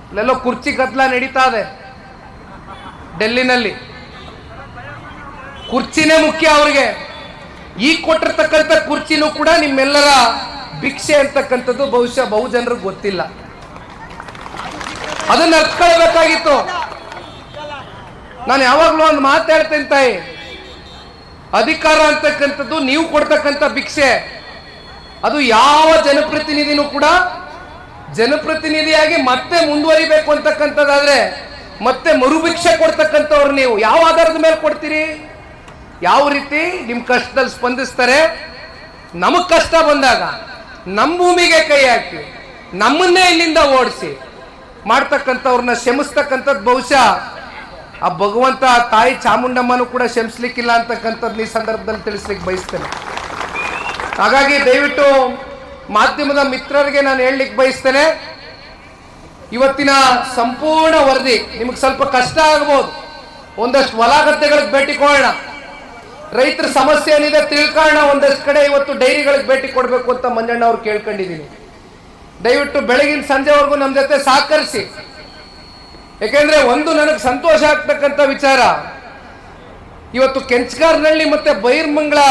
ಇಲ್ಲೆಲ್ಲೋ ಕುರ್ಚಿ ಗದ್ದಲ ನಡೀತಾ ಇದೆ ಡೆಲ್ಲಿನಲ್ಲಿ. ಕುರ್ಚಿನೇ ಮುಖ್ಯ ಅವ್ರಿಗೆ. ಈ ಕೊಟ್ಟಿರ್ತಕ್ಕಂಥ ಕುರ್ಚಿನೂ ಕೂಡ ನಿಮ್ಮೆಲ್ಲರ ಭಿಕ್ಷೆ ಅಂತಕ್ಕಂಥದ್ದು ಬಹುಶಃ ಬಹುಜನರಿಗೆ ಗೊತ್ತಿಲ್ಲ. ಅದನ್ನ ಅರ್ತ್ಕೊಳ್ಬೇಕಾಗಿತ್ತು. ನಾನು ಯಾವಾಗ್ಲೂ ಒಂದು ಮಾತು ಹೇಳ್ತೇನೆ ತಾಯಿ, ಅಧಿಕಾರ ಅಂತಕ್ಕಂಥದ್ದು ನೀವು ಕೊಡ್ತಕ್ಕಂಥ ಭಿಕ್ಷೆ. ಅದು ಯಾವ ಜನಪ್ರತಿನಿಧಿನೂ ಕೂಡ ಜನಪ್ರತಿನಿಧಿಯಾಗಿ ಮತ್ತೆ ಮುಂದುವರಿಬೇಕು ಅಂತಕ್ಕಂಥದ್ದಾದ್ರೆ ಮತ್ತೆ ಮರುಭಿಕ್ಷೆ ಕೊಡ್ತಕ್ಕಂಥವ್ರು ನೀವು ಯಾವ ಆಧಾರದ ಮೇಲೆ ಕೊಡ್ತೀರಿ? ಯಾವ ರೀತಿ ನಿಮ್ ಕಷ್ಟದಲ್ಲಿ ಸ್ಪಂದಿಸ್ತಾರೆ? ನಮಗ್ ಕಷ್ಟ ಬಂದಾಗ ನಮ್ಮ ಭೂಮಿಗೆ ಕೈ ಹಾಕಿ ನಮ್ಮನ್ನೇ ಇಲ್ಲಿಂದ ಓಡಿಸಿ ಮಾಡ್ತಕ್ಕಂಥವ್ರನ್ನ ಕ್ಷಮಿಸ್ತಕ್ಕಂಥದ್ದು ಬಹುಶಃ ಆ ಭಗವಂತ ತಾಯಿ ಚಾಮುಂಡಮ್ಮನೂ ಕೂಡ ಕ್ಷಮಿಸ್ಲಿಕ್ಕಿಲ್ಲ ಅಂತಕ್ಕಂಥದ್ದು ಈ ಸಂದರ್ಭದಲ್ಲಿ ತಿಳಿಸ್ಲಿಕ್ಕೆ ಬಯಸ್ತೇನೆ. ಹಾಗಾಗಿ ದಯವಿಟ್ಟು ಮಾಧ್ಯಮದ ಮಿತ್ರರಿಗೆ ನಾನು ಹೇಳಲಿಕ್ಕೆ ಬಯಸ್ತೇನೆ, ಇವತ್ತಿನ ಸಂಪೂರ್ಣ ವರದಿ ನಿಮಗೆ ಸ್ವಲ್ಪ ಕಷ್ಟ ಆಗ್ಬೋದು. ಒಂದಷ್ಟು ಹೊಲ ಗದ್ದೆಗಳಿಗೆ ಭೇಟಿ ಕೊಡೋಣ, ರೈತರ ಸಮಸ್ಯೆ ಏನಿದೆ ತಿಳ್ಕೊಳ್ಳೋಣ. ಒಂದಷ್ಟು ಕಡೆ ಇವತ್ತು ಡೈರಿಗಳಿಗೆ ಭೇಟಿ ಕೊಡಬೇಕು ಅಂತ ಮಂಜಣ್ಣ ಅವ್ರು ಕೇಳ್ಕೊಂಡಿದ್ದೀನಿ. ದಯವಿಟ್ಟು ಬೆಳಗಿನ ಸಂಜೆವರೆಗೂ ನಮ್ಮ ಜೊತೆ ಸಹಕರಿಸಿ. ಯಾಕೆಂದ್ರೆ ಒಂದು ನನಗೆ ಸಂತೋಷ ಆಗ್ತಕ್ಕಂಥ ವಿಚಾರ, ಇವತ್ತು ಕೆಂಚಗಾರನಹಳ್ಳಿ ಮತ್ತೆ ಬೈರ್ಮಂಗ್ಲ